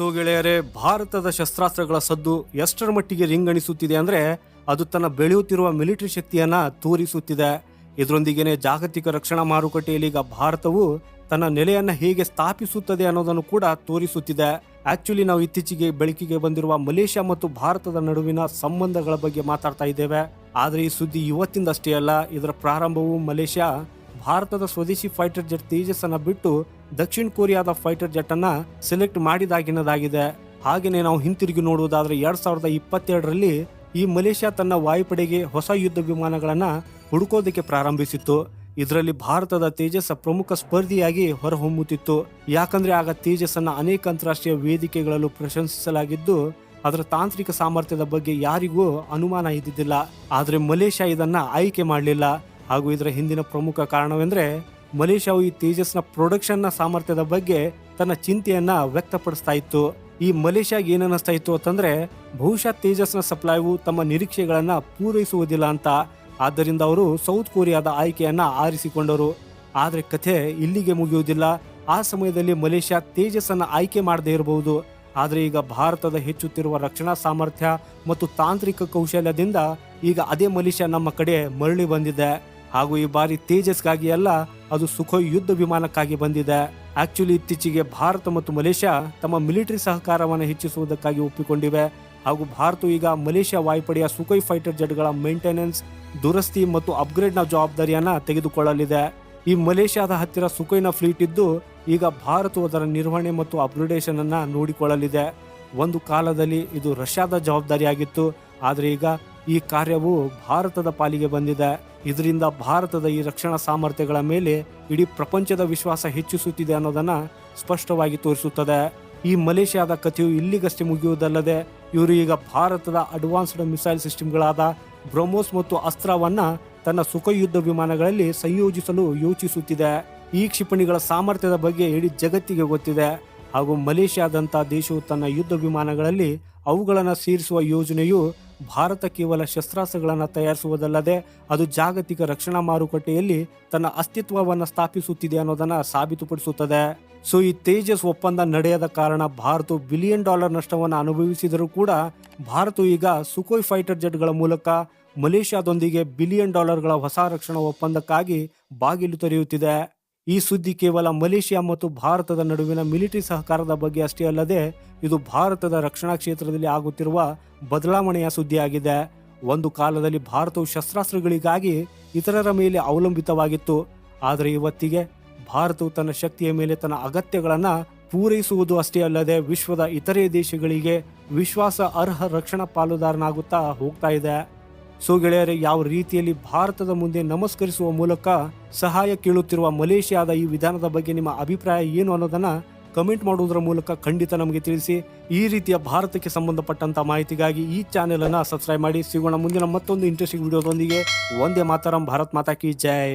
ಗೆಳೆಯರೇ, ಭಾರತದ ಶಸ್ತ್ರಾಸ್ತ್ರಗಳ ಸದ್ದು ಎಷ್ಟರ ಮಟ್ಟಿಗೆ ರಿಂಗಣಿಸುತ್ತಿದೆ ಅಂದ್ರೆ ಅದು ತನ್ನ ಬೆಳೆಯುತ್ತಿರುವ ಮಿಲಿಟರಿ ಶಕ್ತಿಯನ್ನ ತೋರಿಸುತ್ತಿದೆ. ಇದರೊಂದಿಗೆನೆ ಜಾಗತಿಕ ರಕ್ಷಣಾ ಮಾರುಕಟ್ಟೆಯಲ್ಲಿ ಈಗ ಭಾರತವು ತನ್ನ ನೆಲೆಯನ್ನ ಹೇಗೆ ಸ್ಥಾಪಿಸುತ್ತದೆ ಅನ್ನೋದನ್ನು ಕೂಡ ತೋರಿಸುತ್ತಿದೆ. ಆಕ್ಚುಲಿ ನಾವು ಇತ್ತೀಚೆಗೆ ಬೆಳಕಿಗೆ ಬಂದಿರುವ ಮಲೇಷ್ಯಾ ಮತ್ತು ಭಾರತದ ನಡುವಿನ ಸಂಬಂಧಗಳ ಬಗ್ಗೆ ಮಾತಾಡ್ತಾ ಇದ್ದೇವೆ. ಆದ್ರೆ ಈ ಸುದ್ದಿ ಇವತ್ತಿಂದಷ್ಟೇ ಅಲ್ಲ. ಇದರ ಪ್ರಾರಂಭವು ಮಲೇಷ್ಯಾ ಭಾರತದ ಸ್ವದೇಶಿ ಫೈಟರ್ ಜೆಟ್ ತೇಜಸ್ ಅನ್ನ ಬಿಟ್ಟು ದಕ್ಷಿಣ ಕೊರಿಯಾದ ಫೈಟರ್ ಜೆಟ್ ಅನ್ನ ಸೆಲೆಕ್ಟ್ ಮಾಡಿದಾಗಿನದಾಗಿದೆ. ಹಾಗೇನೆ ನಾವು ಹಿಂತಿರುಗಿ ನೋಡುವುದಾದ್ರೆ 2022ರಲ್ಲಿ ಈ ಮಲೇಷ್ಯಾ ತನ್ನ ವಾಯುಪಡೆಗೆ ಹೊಸ ಯುದ್ಧ ವಿಮಾನಗಳನ್ನ ಹುಡುಕೋದಕ್ಕೆ ಪ್ರಾರಂಭಿಸಿತ್ತು. ಇದರಲ್ಲಿ ಭಾರತದ ತೇಜಸ್ ಪ್ರಮುಖ ಸ್ಪರ್ಧಿಯಾಗಿ ಹೊರಹೊಮ್ಮುತ್ತಿತ್ತು. ಯಾಕಂದ್ರೆ ಆಗ ತೇಜಸ್ ಅನ್ನ ಅನೇಕ ಅಂತಾರಾಷ್ಟ್ರೀಯ ವೇದಿಕೆಗಳಲ್ಲೂ ಪ್ರಶಂಸಿಸಲಾಗಿದ್ದು ಅದರ ತಾಂತ್ರಿಕ ಸಾಮರ್ಥ್ಯದ ಬಗ್ಗೆ ಯಾರಿಗೂ ಅನುಮಾನ ಇದ್ದಿದ್ದಿಲ್ಲ. ಆದ್ರೆ ಮಲೇಷ್ಯಾ ಇದನ್ನ ಆಯ್ಕೆ ಮಾಡಲಿಲ್ಲ. ಹಾಗೂ ಇದರ ಹಿಂದಿನ ಪ್ರಮುಖ ಕಾರಣವೆಂದ್ರೆ ಮಲೇಷ್ಯಾವು ಈ ತೇಜಸ್ನ ಪ್ರೊಡಕ್ಷನ್ ನ ಸಾಮರ್ಥ್ಯದ ಬಗ್ಗೆ ತನ್ನ ಚಿಂತೆಯನ್ನ ವ್ಯಕ್ತಪಡಿಸ್ತಾ ಇತ್ತು. ಈ ಮಲೇಷ್ಯಾಗೆ ಏನನ್ನಿಸ್ತಾ ಇತ್ತು ಅಂತಂದ್ರೆ ಬಹುಶಃ ತೇಜಸ್ನ ಸಪ್ಲೈವು ತಮ್ಮ ನಿರೀಕ್ಷೆಗಳನ್ನ ಪೂರೈಸುವುದಿಲ್ಲ ಅಂತ. ಆದ್ದರಿಂದ ಅವರು ಸೌತ್ ಕೊರಿಯಾದ ಆಯ್ಕೆಯನ್ನ ಆರಿಸಿಕೊಂಡರು. ಆದ್ರೆ ಕಥೆ ಇಲ್ಲಿಗೆ ಮುಗಿಯುವುದಿಲ್ಲ. ಆ ಸಮಯದಲ್ಲಿ ಮಲೇಷ್ಯಾ ತೇಜಸ್ ಅನ್ನ ಆಯ್ಕೆ ಮಾಡದೇ ಇರಬಹುದು. ಆದ್ರೆ ಈಗ ಭಾರತದ ಹೆಚ್ಚುತ್ತಿರುವ ರಕ್ಷಣಾ ಸಾಮರ್ಥ್ಯ ಮತ್ತು ತಾಂತ್ರಿಕ ಕೌಶಲ್ಯದಿಂದ ಈಗ ಅದೇ ಮಲೇಷ್ಯಾ ನಮ್ಮ ಕಡೆ ಮರಳಿ ಬಂದಿದೆ. ಹಾಗೂ ಈ ಬಾರಿ ತೇಜಸ್ಗಾಗಿ ಅಲ್ಲ, ಅದು ಸುಖೋಯ್ ಯುದ್ಧ ವಿಮಾನಕ್ಕಾಗಿ ಬಂದಿದೆ. ಆಕ್ಚುಲಿ ಇತ್ತೀಚೆಗೆ ಭಾರತ ಮತ್ತು ಮಲೇಷ್ಯಾ ತಮ್ಮ ಮಿಲಿಟರಿ ಸಹಕಾರವನ್ನು ಹೆಚ್ಚಿಸುವುದಕ್ಕಾಗಿ ಒಪ್ಪಿಕೊಂಡಿವೆ. ಹಾಗೂ ಭಾರತವು ಈಗ ಮಲೇಷ್ಯಾ ವಾಯುಪಡೆಯ ಸುಖೋಯ್ ಫೈಟರ್ ಜೆಟ್ಗಳ ಮೇಂಟೆನೆನ್ಸ್, ದುರಸ್ತಿ ಮತ್ತು ಅಪ್ಗ್ರೇಡ್ ನ ಜವಾಬ್ದಾರಿಯನ್ನ ತೆಗೆದುಕೊಳ್ಳಲಿದೆ. ಈ ಮಲೇಷ್ಯಾದ ಹತ್ತಿರ ಸುಖೋಯ್ನ ಫ್ಲೀಟ್ ಇದ್ದು ಈಗ ಭಾರತವು ಅದರ ನಿರ್ವಹಣೆ ಮತ್ತು ಅಪ್ಗ್ರೇಡೇಷನ್ ಅನ್ನ ನೋಡಿಕೊಳ್ಳಲಿದೆ. ಒಂದು ಕಾಲದಲ್ಲಿ ಇದು ರಷ್ಯಾದ ಜವಾಬ್ದಾರಿಯಾಗಿತ್ತು. ಆದ್ರೆ ಈಗ ಈ ಕಾರ್ಯವು ಭಾರತದ ಪಾಲಿಗೆ ಬಂದಿದೆ. ಇದರಿಂದ ಭಾರತದ ಈ ರಕ್ಷಣಾ ಸಾಮರ್ಥ್ಯಗಳ ಮೇಲೆ ಇಡೀ ಪ್ರಪಂಚದ ವಿಶ್ವಾಸ ಹೆಚ್ಚಿಸುತ್ತಿದೆ ಅನ್ನೋದನ್ನ ಸ್ಪಷ್ಟವಾಗಿ ತೋರಿಸುತ್ತದೆ. ಈ ಮಲೇಷ್ಯಾದ ಕಥೆಯು ಇಲ್ಲಿಗಷ್ಟೇ ಮುಗಿಯುವುದಲ್ಲದೆ ಇವರು ಈಗ ಭಾರತದ ಅಡ್ವಾನ್ಸ್ಡ್ ಮಿಸೈಲ್ ಸಿಸ್ಟಮ್ಗಳಾದ ಬ್ರಹ್ಮೋಸ್ ಮತ್ತು ಅಸ್ತ್ರವನ್ನ ತನ್ನ ಸುಖೋಯ್ ಯುದ್ಧ ವಿಮಾನಗಳಲ್ಲಿ ಸಂಯೋಜಿಸಲು ಯೋಚಿಸುತ್ತಿದೆ. ಈ ಕ್ಷಿಪಣಿಗಳ ಸಾಮರ್ಥ್ಯದ ಬಗ್ಗೆ ಇಡೀ ಜಗತ್ತಿಗೆ ಗೊತ್ತಿದೆ. ಹಾಗೂ ಮಲೇಷ್ಯಾದಂತ ದೇಶವು ತನ್ನ ಯುದ್ಧ ವಿಮಾನಗಳಲ್ಲಿ ಅವುಗಳನ್ನು ಸೇರಿಸುವ ಯೋಜನೆಯು ಭಾರತ ಕೇವಲ ಶಸ್ತ್ರಾಸ್ತ್ರಗಳನ್ನು ತಯಾರಿಸುವುದಲ್ಲದೆ ಅದು ಜಾಗತಿಕ ರಕ್ಷಣಾ ಮಾರುಕಟ್ಟೆಯಲ್ಲಿ ತನ್ನ ಅಸ್ತಿತ್ವವನ್ನು ಸ್ಥಾಪಿಸುತ್ತಿದೆ ಅನ್ನೋದನ್ನ ಸಾಬೀತುಪಡಿಸುತ್ತದೆ. ಈ ತೇಜಸ್ ಒಪ್ಪಂದ ನಡೆಯದ ಕಾರಣ ಭಾರತವು $1 ಬಿಲಿಯನ್ ನಷ್ಟವನ್ನು ಅನುಭವಿಸಿದರೂ ಕೂಡ ಭಾರತವು ಈಗ ಸುಖೋಯ್ ಫೈಟರ್ ಜೆಟ್ಗಳ ಮೂಲಕ ಮಲೇಷ್ಯಾದೊಂದಿಗೆ $1 ಬಿಲಿಯನ್ ಹೊಸ ರಕ್ಷಣಾ ಒಪ್ಪಂದಕ್ಕಾಗಿ ಬಾಗಿಲು ತೆರೆಯುತ್ತಿದೆ. ಈ ಸುದ್ದಿ ಕೇವಲ ಮಲೇಷ್ಯಾ ಮತ್ತು ಭಾರತದ ನಡುವಿನ ಮಿಲಿಟರಿ ಸಹಕಾರದ ಬಗ್ಗೆ ಅಷ್ಟೇ ಅಲ್ಲದೆ ಇದು ಭಾರತದ ರಕ್ಷಣಾ ಕ್ಷೇತ್ರದಲ್ಲಿ ಆಗುತ್ತಿರುವ ಬದಲಾವಣೆಯ ಸುದ್ದಿಯಾಗಿದೆ. ಒಂದು ಕಾಲದಲ್ಲಿ ಭಾರತವು ಶಸ್ತ್ರಾಸ್ತ್ರಗಳಿಗಾಗಿ ಇತರರ ಮೇಲೆ ಅವಲಂಬಿತವಾಗಿತ್ತು. ಆದರೆ ಇವತ್ತಿಗೆ ಭಾರತವು ತನ್ನ ಶಕ್ತಿಯ ಮೇಲೆ ತನ್ನ ಅಗತ್ಯಗಳನ್ನ ಪೂರೈಸುವುದು ಅಷ್ಟೇ ಅಲ್ಲದೆ ವಿಶ್ವದ ಇತರೆ ದೇಶಗಳಿಗೆ ವಿಶ್ವಾಸ ಅರ್ಹ ರಕ್ಷಣಾ ಪಾಲುದಾರನಾಗುತ್ತಾ ಹೋಗ್ತಾ ಇದೆ. ಗೆಳೆಯರೇ, ಯಾವ ರೀತಿಯಲ್ಲಿ ಭಾರತದ ಮುಂದೆ ನಮಸ್ಕರಿಸುವ ಮೂಲಕ ಸಹಾಯ ಕೇಳುತ್ತಿರುವ ಮಲೇಷ್ಯಾದ ಈ ವಿಧಾನದ ಬಗ್ಗೆ ನಿಮ್ಮ ಅಭಿಪ್ರಾಯ ಏನು ಅನ್ನೋದನ್ನ ಕಮೆಂಟ್ ಮಾಡುವುದರ ಮೂಲಕ ಖಂಡಿತ ನಮಗೆ ತಿಳಿಸಿ. ಈ ರೀತಿಯ ಭಾರತಕ್ಕೆ ಸಂಬಂಧಪಟ್ಟಂತ ಮಾಹಿತಿಗಾಗಿ ಈ ಚಾನೆಲ್ ಅನ್ನ ಸಬ್ಸ್ಕ್ರೈಬ್ ಮಾಡಿ. ಸಿಗೋಣ ಮುಂದಿನ ಮತ್ತೊಂದು ಇಂಟ್ರೆಸ್ಟಿಂಗ್ ವಿಡಿಯೋದೊಂದಿಗೆ. ವಂದೇ ಮಾತರಂ. ಭಾರತ್ ಮಾತಾ ಕಿ ಜೈ.